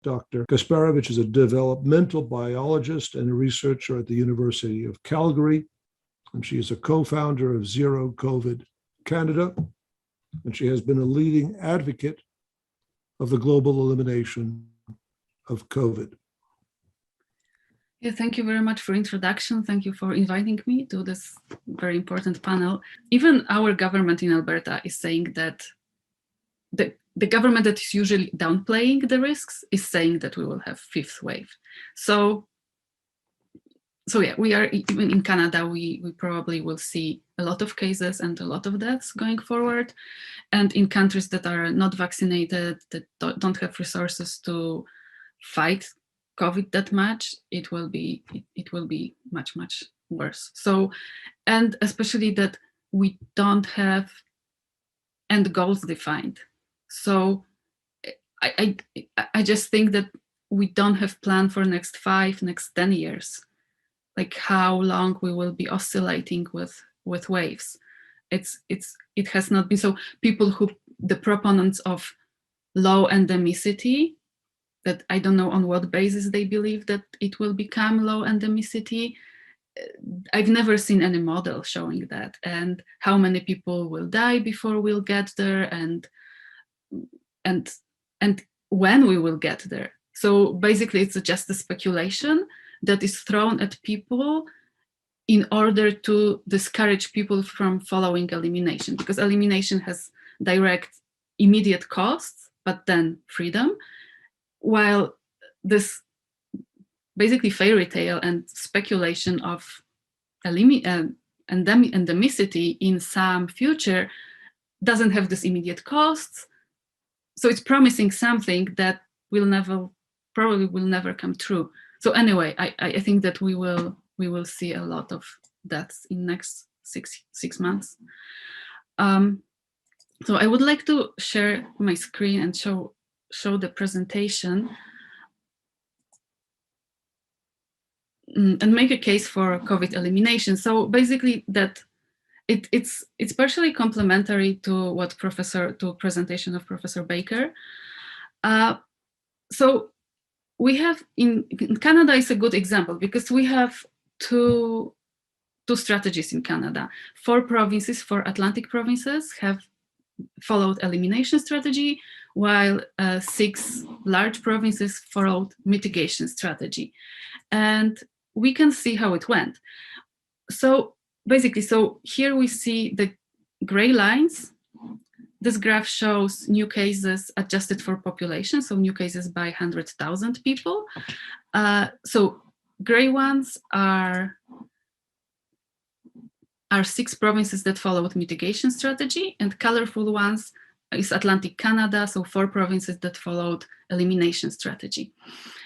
Dr. Gasperowicz is a developmental biologist and a researcher at the University of Calgary, and she is a co-founder of Zero COVID Canada, and she has been a leading advocate of the global elimination of COVID. Yeah, thank you very much for introduction. Thank you for inviting me to this very important panel. Even our government in Alberta is saying that the government that is usually downplaying the risks is saying that we will have fifth wave. So yeah, we are, even in Canada, we probably will see a lot of cases and a lot of deaths going forward. And in countries that are not vaccinated, that don't have resources to fight COVID that much, it will be much, much worse. So, and especially that we don't have end goals defined. So I just think that we don't have plan for next 5, next 10 years, like how long we will be oscillating with waves. It has not been. So people the proponents of low endemicity, that I don't know on what basis they believe that it will become low endemicity. I've never seen any model showing that, and how many people will die before we'll get there, and when we will get there. So basically it's just a speculation that is thrown at people in order to discourage people from following elimination, because elimination has direct immediate costs, but then freedom, while this basically fairy tale and speculation of endemicity in some future doesn't have this immediate costs. So it's promising something that probably will never come true. So anyway, I think that we will see a lot of deaths in next six months. So I would like to share my screen and show the presentation and make a case for COVID elimination. So basically that it's partially complementary to presentation of Professor Baker. So we have in Canada is a good example, because we have two strategies in Canada. 4 Atlantic provinces have followed elimination strategy, while 6 large provinces followed mitigation strategy. And we can see how it went. So basically, here we see the gray lines. This graph shows new cases adjusted for population, so new cases by 100,000 people. So gray ones are 6 provinces that followed mitigation strategy, and colorful ones is Atlantic Canada, so 4 provinces that followed elimination strategy.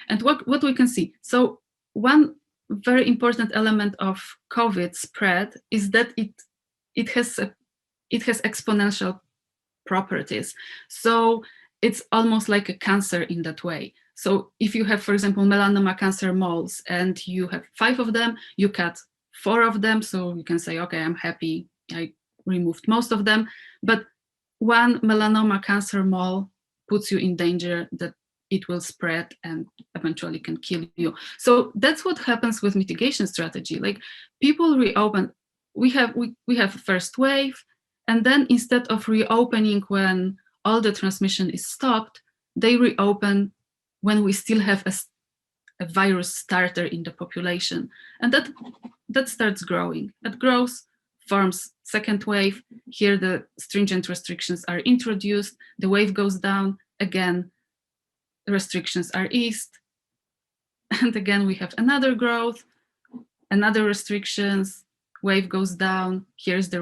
And what we can see, so one very important element of COVID spread is that it has exponential properties. So it's almost like a cancer in that way. So if you have, for example, melanoma cancer moles and you have 5 of them, you cut 4 of them, so you can say, okay, I'm happy, I removed most of them. But one melanoma cancer mole puts you in danger that it will spread and eventually can kill you. So that's what happens with mitigation strategy. Like people reopen, we have first wave, and then instead of reopening when all the transmission is stopped, they reopen when we still have a virus starter in the population. And that starts growing. It grows, forms second wave. Here the stringent restrictions are introduced, the wave goes down, again, restrictions are eased. And again, we have another growth, another restrictions, wave goes down. Here's the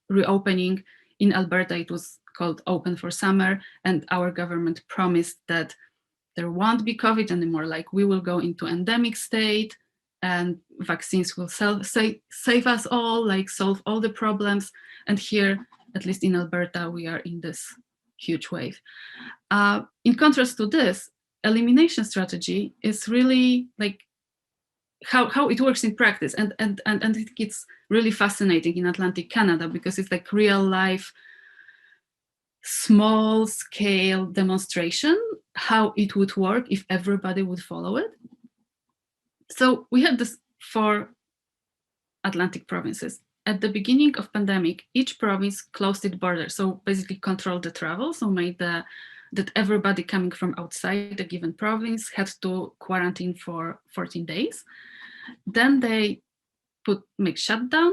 reopening. In Alberta, it was called Open for Summer, and our government promised that there won't be COVID anymore, like we will go into endemic state and vaccines will save us all, like solve all the problems. And here, at least in Alberta, we are in this huge wave. In contrast to this, elimination strategy is really like how it works in practice. And it gets really fascinating in Atlantic Canada, because it's like real life small scale demonstration how it would work if everybody would follow it. So we had this 4 Atlantic provinces. At the beginning of pandemic, each province closed its borders, so basically controlled the travel, so made that everybody coming from outside a given province had to quarantine for 14 days. Then they make shutdown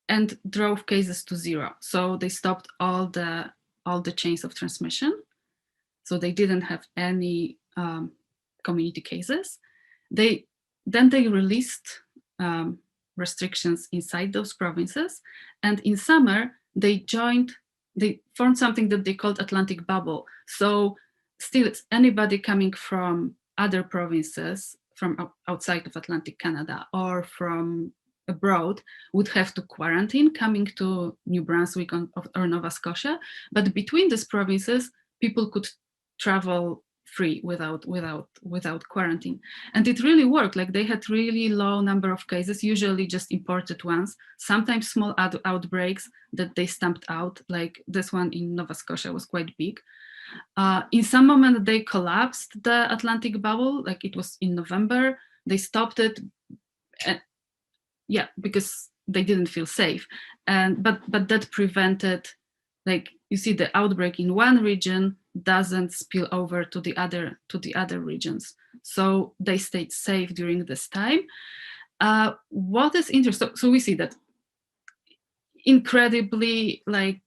and drove cases to 0. So they stopped all the chains of transmission. So they didn't have any community cases. Then they released restrictions inside those provinces. And in summer, they formed something that they called Atlantic bubble. So still it's anybody coming from other provinces, from outside of Atlantic Canada or from abroad would have to quarantine coming to New Brunswick or Nova Scotia. But between these provinces, people could travel free without quarantine. And it really worked. Like they had really low number of cases, usually just imported ones, sometimes small outbreaks that they stamped out. Like this one in Nova Scotia was quite big. In some moment they collapsed the Atlantic bubble, like it was in November. They stopped it, because they didn't feel safe. But that prevented, like you see, the outbreak in one region doesn't spill over to the other regions. So they stayed safe during this time. What is interesting, so we see that incredibly, like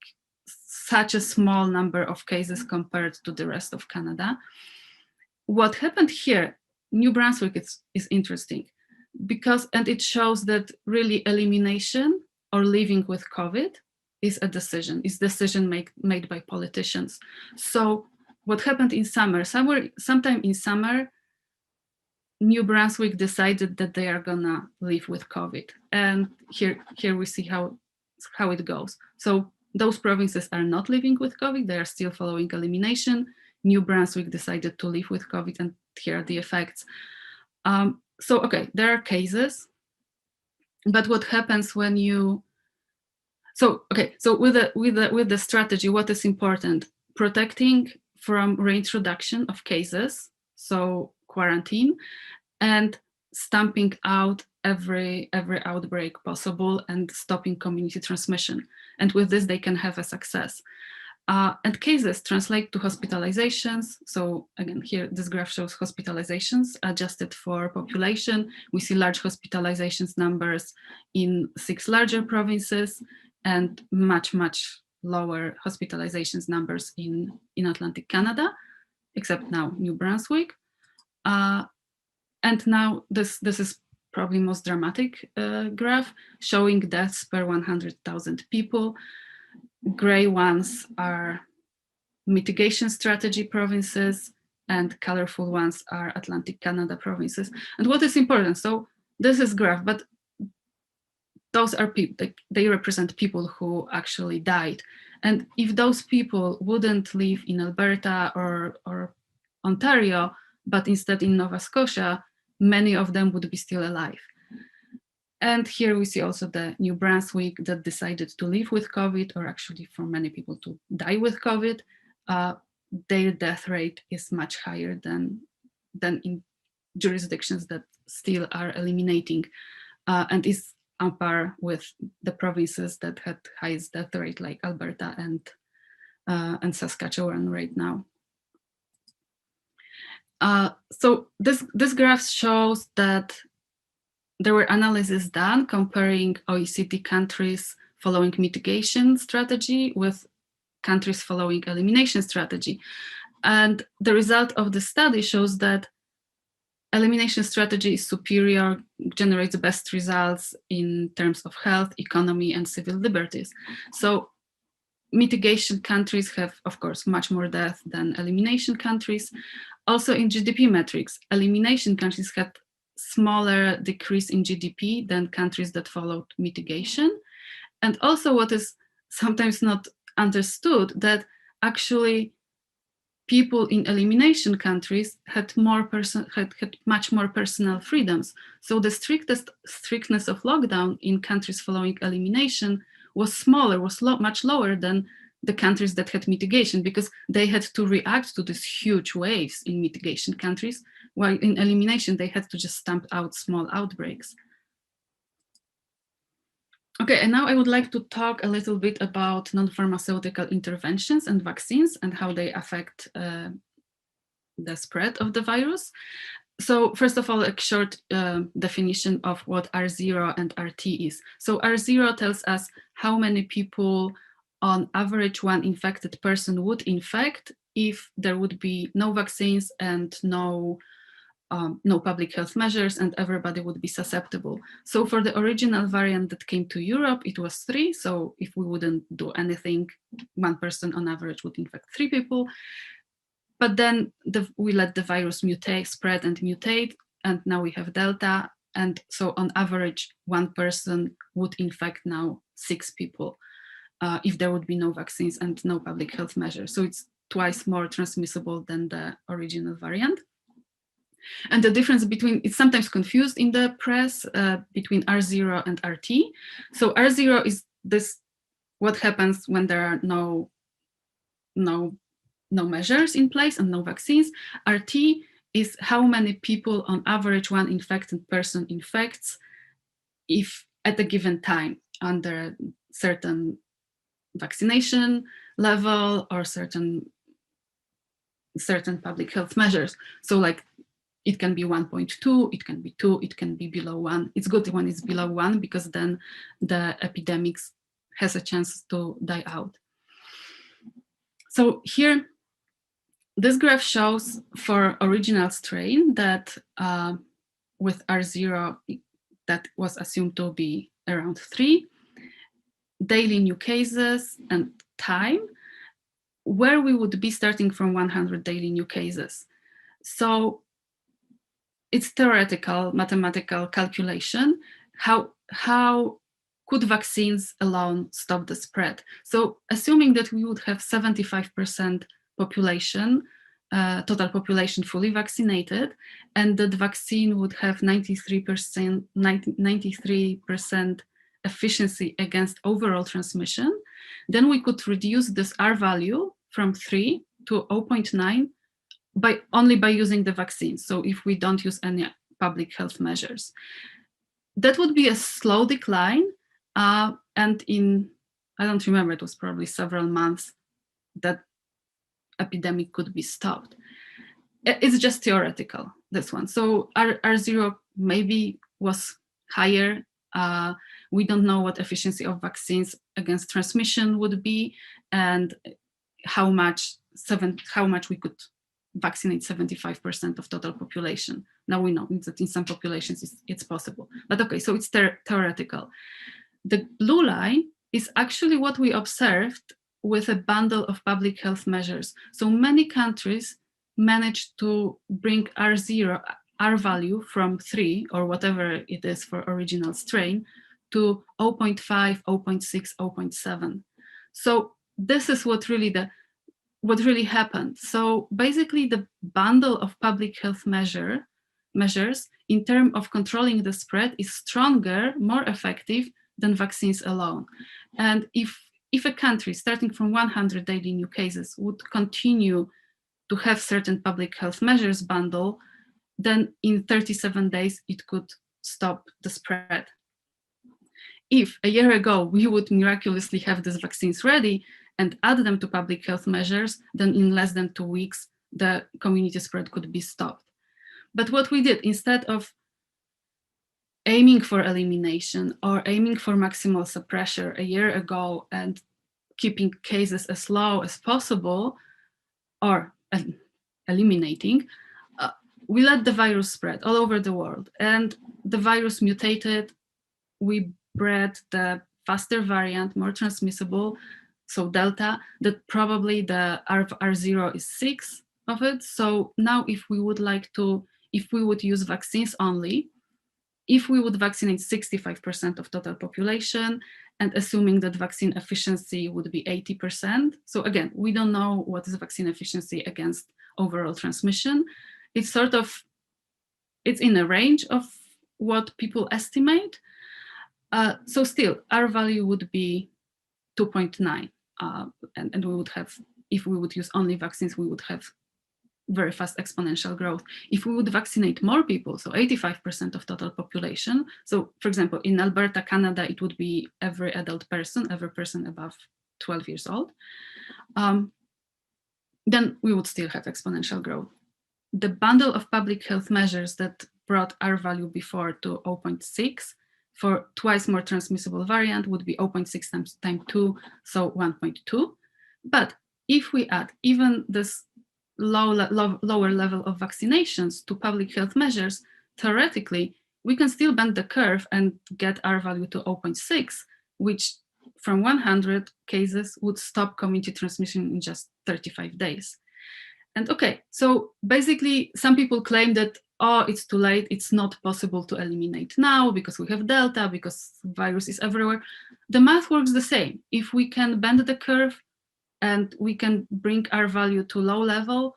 such a small number of cases compared to the rest of Canada. What happened here, New Brunswick is interesting because, and it shows that really elimination or living with COVID is a decision, made by politicians. So what happened in summer, sometime in summer, New Brunswick decided that they are gonna live with COVID. And here we see how it goes. So those provinces are not living with COVID, they are still following elimination. New Brunswick decided to live with COVID, and here are the effects. So, okay, there are cases, but what happens when you, so with the strategy, what is important? Protecting from reintroduction of cases, so quarantine, and stamping out every outbreak possible and stopping community transmission. And with this, they can have a success. And cases translate to hospitalizations. So again, here, this graph shows hospitalizations adjusted for population. We see large hospitalizations numbers in 6 larger provinces and much lower hospitalizations numbers in Atlantic Canada, except now New Brunswick. And now this is probably most dramatic graph showing deaths per 100,000 people. Gray ones are mitigation strategy provinces and colorful ones are Atlantic Canada provinces. And what is important, so this is graph, but those are people, they represent people who actually died. And if those people wouldn't live in Alberta or Ontario, but instead in Nova Scotia, many of them would be still alive. And here we see also the New Brunswick that decided to live with COVID, or actually for many people to die with COVID. Their death rate is much higher than in jurisdictions that still are eliminating, and is on par with the provinces that had highest death rate, like Alberta and Saskatchewan right now. So this graph shows that there were analyses done comparing OECD countries following mitigation strategy with countries following elimination strategy. And the result of the study shows that elimination strategy is superior, generates the best results in terms of health, economy, and civil liberties. So mitigation countries have, of course, much more death than elimination countries. Also in GDP metrics, elimination countries had smaller decrease in GDP than countries that followed mitigation. And also what is sometimes not understood, that actually people in elimination countries had much more personal freedoms. So the strictness of lockdown in countries following elimination was smaller, was much lower than the countries that had mitigation, because they had to react to these huge waves in mitigation countries, while in elimination, they had to just stamp out small outbreaks. Okay, and now I would like to talk a little bit about non-pharmaceutical interventions and vaccines and how they affect the spread of the virus. So first of all, a short definition of what R0 and RT is. So R0 tells us how many people on average one infected person would infect if there would be no vaccines and no public health measures, and everybody would be susceptible. So for the original variant that came to Europe, it was 3. So if we wouldn't do anything, one person on average would infect 3 people. But then we let the virus mutate, spread and mutate, and now we have Delta. And so on average, one person would infect now 6 people if there would be no vaccines and no public health measures. So it's twice more transmissible than the original variant. And the difference between, it's sometimes confused in the press between R0 and RT. So R0 is this, what happens when there are no measures in place and no vaccines. RT is how many people on average one infected person infects if at a given time under certain vaccination level or certain public health measures. So like it can be 1.2, it can be 2, it can be below 1. It's good when it's below 1 because then the epidemics has a chance to die out. So here, this graph shows for original strain that with R0, that was assumed to be around 3, daily new cases and time, where we would be starting from 100 daily new cases. So it's theoretical, mathematical calculation. How could vaccines alone stop the spread? So assuming that we would have 75% population, total population fully vaccinated, and that vaccine would have 93% efficiency against overall transmission, then we could reduce this R value from 3 to 0.9 only by using the vaccine. So if we don't use any public health measures, that would be a slow decline. And in, I don't remember, it was probably several months that epidemic could be stopped. It's just theoretical, this one. So R0 maybe was higher. We don't know what efficiency of vaccines against transmission would be and how much we could vaccinate 75% of total population. Now we know that in some populations it's possible. But okay, so it's theoretical. The blue line is actually what we observed with a bundle of public health measures. So many countries managed to bring R value from 3 or whatever it is for original strain to 0.5, 0.6, 0.7. So this is what really happened. So basically the bundle of public health measures in terms of controlling the spread is stronger, more effective than vaccines alone. And if a country starting from 100 daily new cases would continue to have certain public health measures bundle, then in 37 days it could stop the spread. If a year ago we would miraculously have these vaccines ready and add them to public health measures, then in less than 2 weeks, the community spread could be stopped. But what we did, instead of aiming for elimination or aiming for maximal suppression a year ago and keeping cases as low as possible or eliminating, we let the virus spread all over the world. And the virus mutated, we bred the faster variant, more transmissible, so Delta, that probably the R0 is 6 of it. So now if we would use vaccines only, if we would vaccinate 65% of total population and assuming that vaccine efficiency would be 80%. So again, we don't know what is vaccine efficiency against overall transmission. It's in a range of what people estimate. So still, R value would be 2.9. and we would have, if we would use only vaccines, we would have very fast exponential growth. If we would vaccinate more people, so 85% of total population, so for example, in Alberta, Canada, it would be every adult person, every person above 12 years old, then we would still have exponential growth. The bundle of public health measures that brought R value before to 0.6 for twice more transmissible variant would be 0.6 times 2, so 1.2. But if we add even this lower level of vaccinations to public health measures, theoretically, we can still bend the curve and get R value to 0.6, which from 100 cases would stop community transmission in just 35 days. And okay, so basically some people claim that, oh, it's too late, it's not possible to eliminate now because we have Delta, because virus is everywhere. The math works the same. If we can bend the curve and we can bring R value to low level,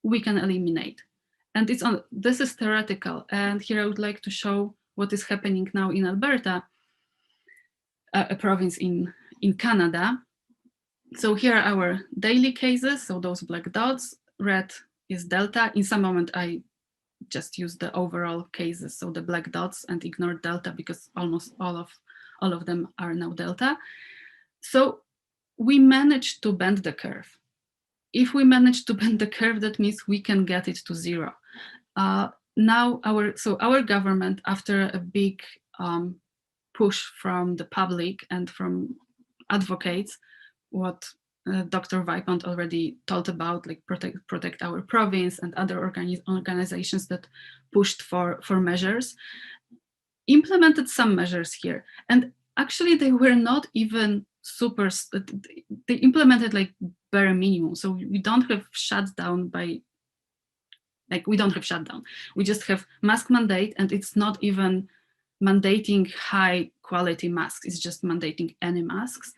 we can eliminate. And this is theoretical. And here I would like to show what is happening now in Alberta, a province in Canada. So here are our daily cases. So those black dots, red is Delta. In some moment, I just use the overall cases, so the black dots, and ignore Delta because almost all of them are now Delta. So we managed to bend the curve. If we manage to bend the curve, that means we can get it to 0. Now our government, after a big push from the public and from advocates, what Dr. Vipont already told about, like protect our province and other organizations that pushed for measures, implemented some measures here. And actually they were not even super, they implemented like bare minimum. So we don't have shutdown we just have mask mandate, and it's not even mandating high quality masks, it's just mandating any masks.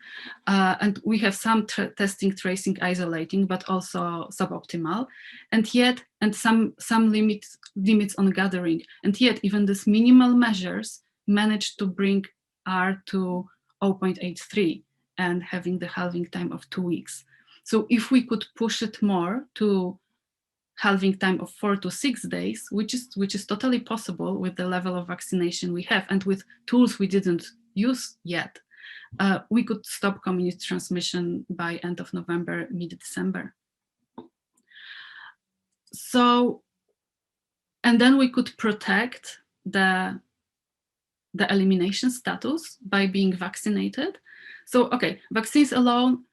And we have some testing, tracing, isolating, but also suboptimal. And some limits on gathering. And yet even these minimal measures managed to bring R to 0.83 and having the halving time of 2 weeks. So if we could push it more to halving time of 4 to 6 days, which is totally possible with the level of vaccination we have and with tools we didn't use yet, we could stop community transmission by end of November, mid-December. So, and then we could protect the elimination status by being vaccinated. So, okay, vaccines alone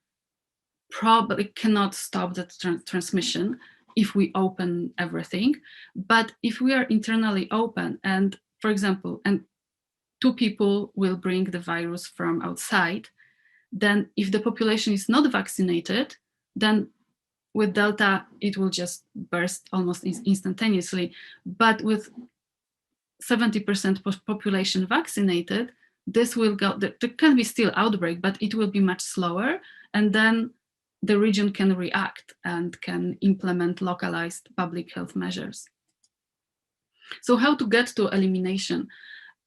probably cannot stop the transmission if we open everything. But if we are internally open, and for example, and 2 people will bring the virus from outside, then if the population is not vaccinated, then with Delta, it will just burst almost instantaneously. But with 70% population vaccinated, this will go, there can be still outbreak, but it will be much slower. And then the region can react and can implement localized public health measures. So how to get to elimination?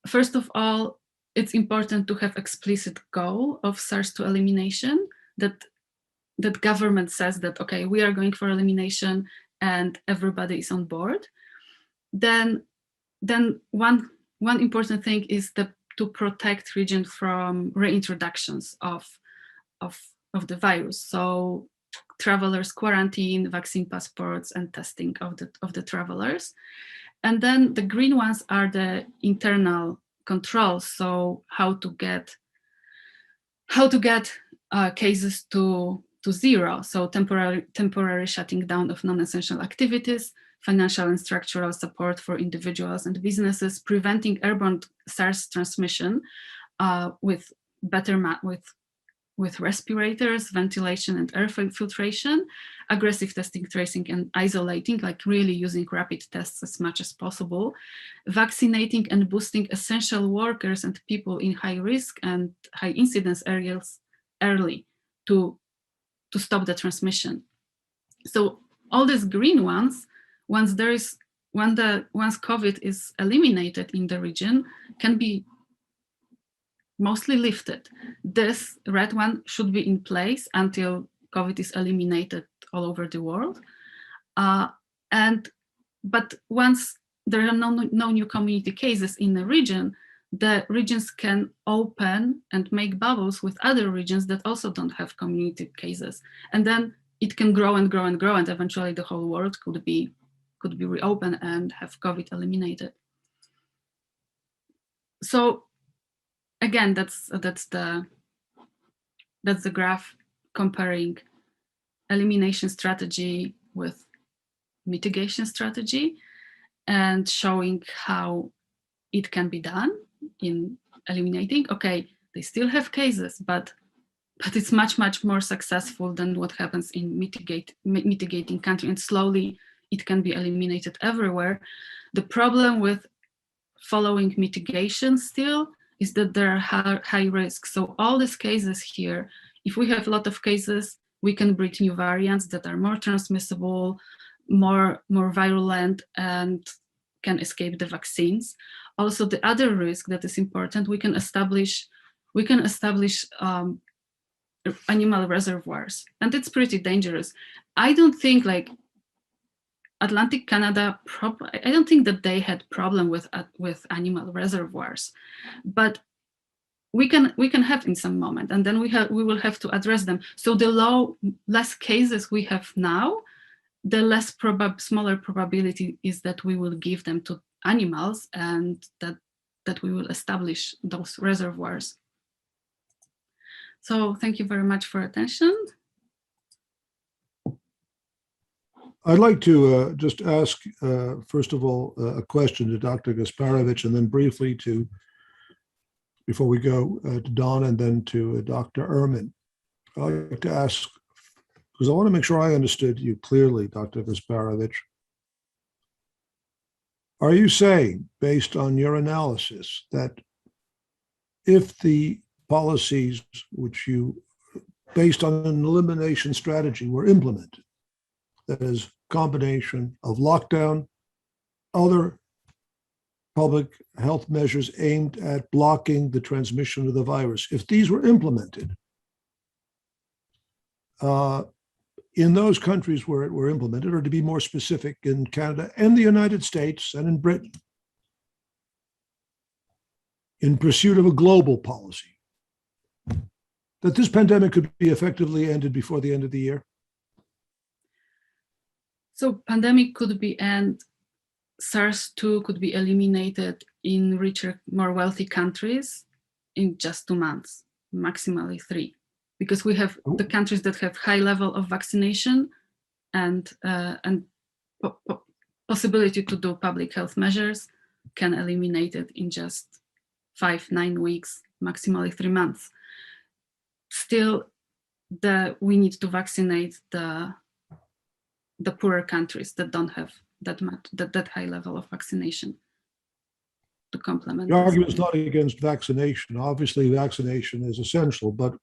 First of all, it's important to have explicit goal of SARS-2 elimination, that government says that, okay, we are going for elimination and everybody is on board. Then one important thing is to protect region from reintroductions of the virus. So travelers quarantine, vaccine passports, and testing of the travelers. And then the green ones are the internal controls. So how to get cases to 0. So temporary shutting down of non-essential activities, financial and structural support for individuals and businesses, preventing airborne SARS transmission with respirators, ventilation and air filtration, aggressive testing, tracing and isolating, like really using rapid tests as much as possible, vaccinating and boosting essential workers and people in high risk and high incidence areas early to stop the transmission. So all these green ones, once COVID is eliminated in the region, can be mostly lifted. This red one should be in place until COVID is eliminated all over the world. But once there are no new community cases in the region, the regions can open and make bubbles with other regions that also don't have community cases. And then it can grow and grow and grow, and eventually the whole world could be reopened and have COVID eliminated. So again, that's the graph comparing elimination strategy with mitigation strategy and showing how it can be done in eliminating. Okay, they still have cases, but it's much more successful than what happens in mitigating country, and slowly it can be eliminated everywhere. The problem with following mitigation still is that there are high risks. So all these cases here, if we have a lot of cases, we can breed new variants that are more transmissible, more virulent, and can escape the vaccines. Also, the other risk that is important, we can establish animal reservoirs, and it's pretty dangerous. I don't think like Atlantic Canada, I don't think that they had problem with animal reservoirs, but we can have in some moment, and then we will have to address them. So the less cases we have now, the less smaller probability is that we will give them to animals, and that we will establish those reservoirs. So thank you very much for attention. I'd like to just ask, first of all, a question to Dr. Gasperowicz, and then briefly before we go to Don and then to Dr. Ehrman. I'd like to ask, because I want to make sure I understood you clearly, Dr. Gasperowicz. Are you saying, based on your analysis, that if the policies which you, based on an elimination strategy, were implemented, that is, combination of lockdown, other public health measures aimed at blocking the transmission of the virus, if these were implemented in those countries where it were implemented, or to be more specific, in Canada and the United States and in Britain, in pursuit of a global policy, that this pandemic could be effectively ended before the end of the year? So pandemic could be ended, SARS-2 could be eliminated in richer, more wealthy countries in just 2 months, maximally 3, because we have the countries that have high level of vaccination and possibility to do public health measures can eliminate it in just 5-9 weeks, maximally 3 months. Still, we need to vaccinate the poorer countries that don't have that high level of vaccination to complement. The argument is not against vaccination. Obviously, vaccination is essential, but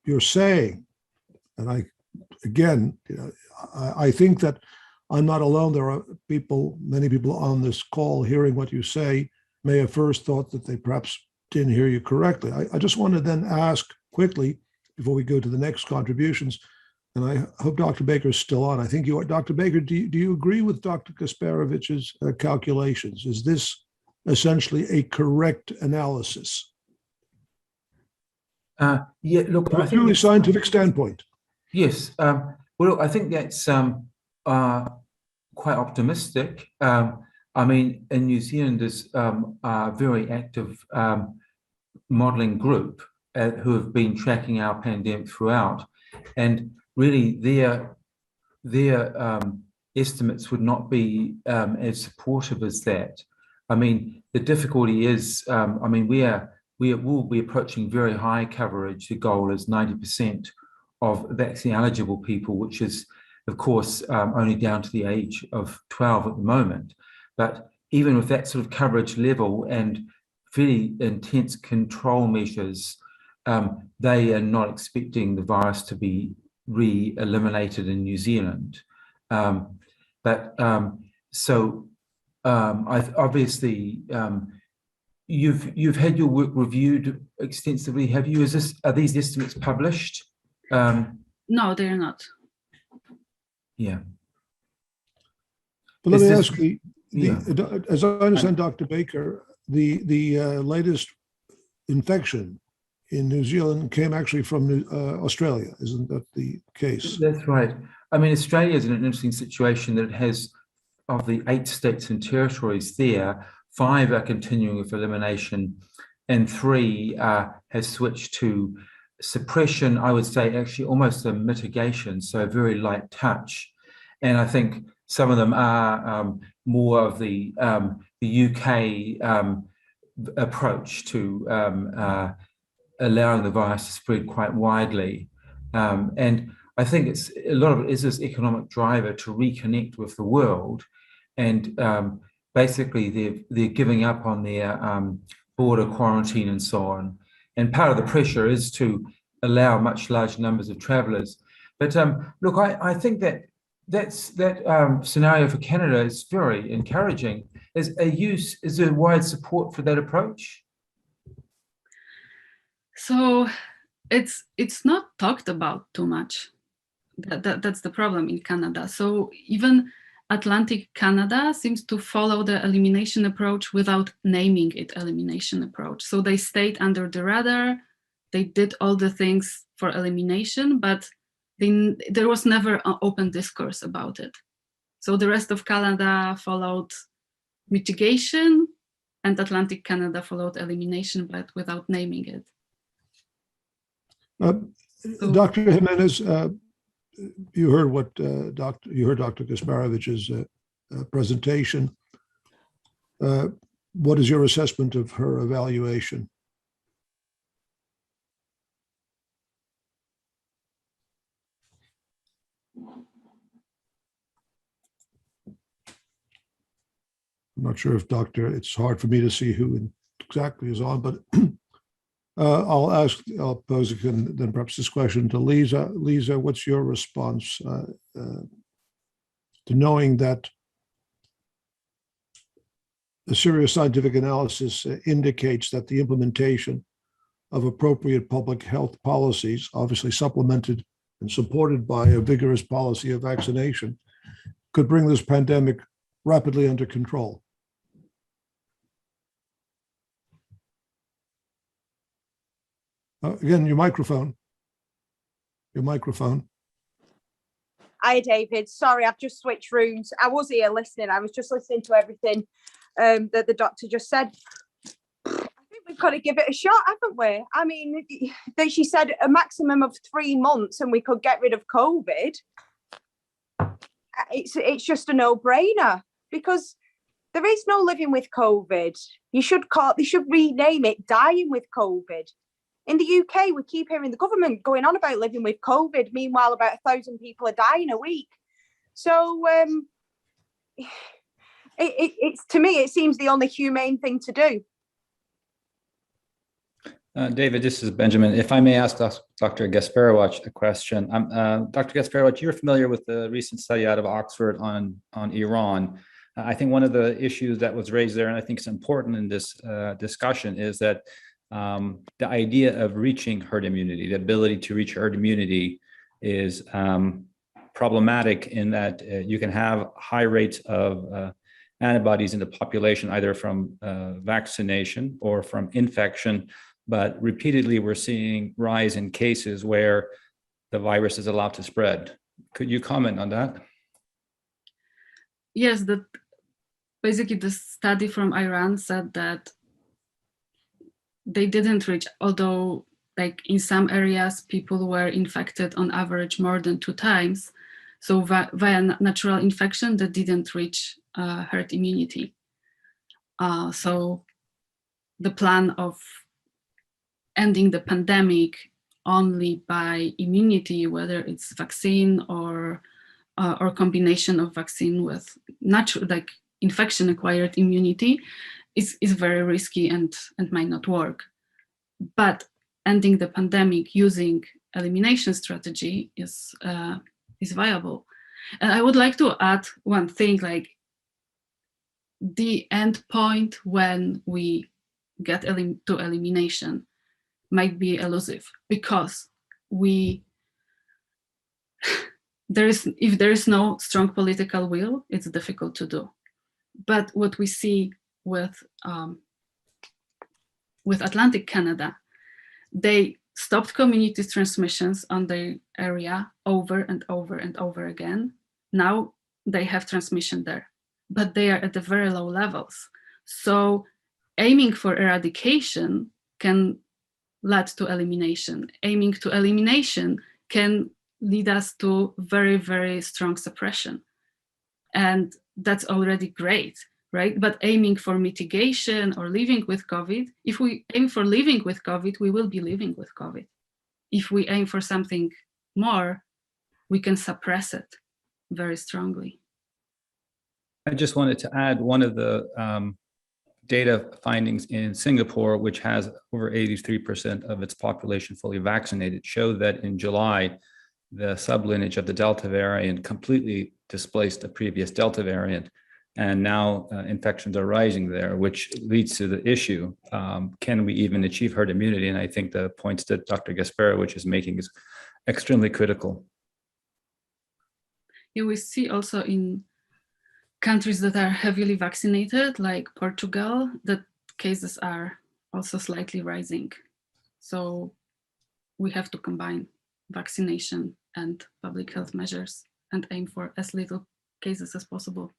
you're saying, and I think that I'm not alone. There are many people on this call hearing what you say may have first thought that they perhaps didn't hear you correctly. I just want to then ask quickly, before we go to the next contributions, and I hope Dr. Baker is still on. I think you are. Dr. Baker, do you agree with Dr. Gasperowicz's calculations? Is this essentially a correct analysis? Yeah, look, from a purely scientific standpoint. Yes. Well, I think that's quite optimistic. I mean, in New Zealand, there's a very active modelling group who have been tracking our pandemic throughout, and really their estimates would not be as supportive as that. I mean, the difficulty is, I mean, we will be approaching very high coverage. The goal is 90% of vaccine eligible people, which is, of course, only down to the age of 12 at the moment. But even with that sort of coverage level and very intense control measures, they are not expecting the virus to be eliminated in New Zealand. Obviously, you've had your work reviewed extensively, have you? Are these estimates published? No, they're not. Yeah. But let Is me this- ask you, yeah. as I understand, Dr. Baker, the latest infection in New Zealand came actually from Australia. Isn't that the case? That's right. I mean, Australia is in an interesting situation that it has, of the 8 states and territories there, 5 are continuing with elimination and 3 has switched to suppression, I would say actually almost a mitigation, so very light touch. And I think some of them are more of the UK approach to allowing the virus to spread quite widely. And I think it's a lot of it is this economic driver to reconnect with the world, and basically they're giving up on their border quarantine and so on. And part of the pressure is to allow much larger numbers of travellers. But look, I think that scenario for Canada is very encouraging. Is there wide support for that approach? So it's not talked about too much. That's the problem in Canada. So even Atlantic Canada seems to follow the elimination approach without naming it elimination approach. So they stayed under the radar. They did all the things for elimination, but there was never an open discourse about it. So the rest of Canada followed mitigation, and Atlantic Canada followed elimination, but without naming it. Dr. Jimenez, you heard what Dr. Gasperowicz's presentation. What is your assessment of her evaluation? I'm not sure if it's hard for me to see who exactly is on, but I'll pose again, then perhaps this question to Lisa. Lisa, what's your response to knowing that a serious scientific analysis indicates that the implementation of appropriate public health policies, obviously supplemented and supported by a vigorous policy of vaccination, could bring this pandemic rapidly under control? Again, your microphone. Hi, David. Sorry, I've just switched rooms. I was here listening. I was just listening to everything that the doctor just said. I think we've got to give it a shot, haven't we? I mean, she said a maximum of 3 months and we could get rid of COVID. It's just a no-brainer, because there is no living with COVID. They should rename it dying with COVID. In the UK, we keep hearing the government going on about living with COVID. Meanwhile, about 1,000 people are dying a week. So it's to me, it seems the only humane thing to do. David, this is Benjamin. If I may ask Dr. Gasperowicz a question. Dr. Gasperowicz, you're familiar with the recent study out of Oxford on Iran. I think one of the issues that was raised there, and I think it's important in this discussion, is that the idea of reaching herd immunity, the ability to reach herd immunity, is problematic in that you can have high rates of antibodies in the population, either from vaccination or from infection. But repeatedly, we're seeing rise in cases where the virus is allowed to spread. Could you comment on that? Yes, basically the study from Iran said that they didn't reach, although like in some areas people were infected on average more than 2 times. So via natural infection, that didn't reach herd immunity. So the plan of ending the pandemic only by immunity, whether it's vaccine or combination of vaccine with natural, like infection-acquired immunity, is very risky and might not work. But ending the pandemic using elimination strategy is viable. And I would like to add one thing, like the end point when we get to elimination might be elusive, because if there is no strong political will, it's difficult to do. But what we see with Atlantic Canada, they stopped community transmissions on their area over and over and over again. Now they have transmission there, but they are at the very low levels. So aiming for eradication can lead to elimination. Aiming to elimination can lead us to very, very strong suppression. And that's already great, right? But aiming for mitigation or living with COVID, if we aim for living with COVID, we will be living with COVID. If we aim for something more, we can suppress it very strongly. I just wanted to add one of the data findings in Singapore, which has over 83% of its population fully vaccinated, showed that in July, the sublineage of the Delta variant completely displaced the previous Delta variant. And now infections are rising there, which leads to the issue, can we even achieve herd immunity? And I think the points that Dr. Gasperowicz is making is extremely critical. Yeah, we see also in countries that are heavily vaccinated, like Portugal, that cases are also slightly rising. So we have to combine vaccination and public health measures and aim for as little cases as possible.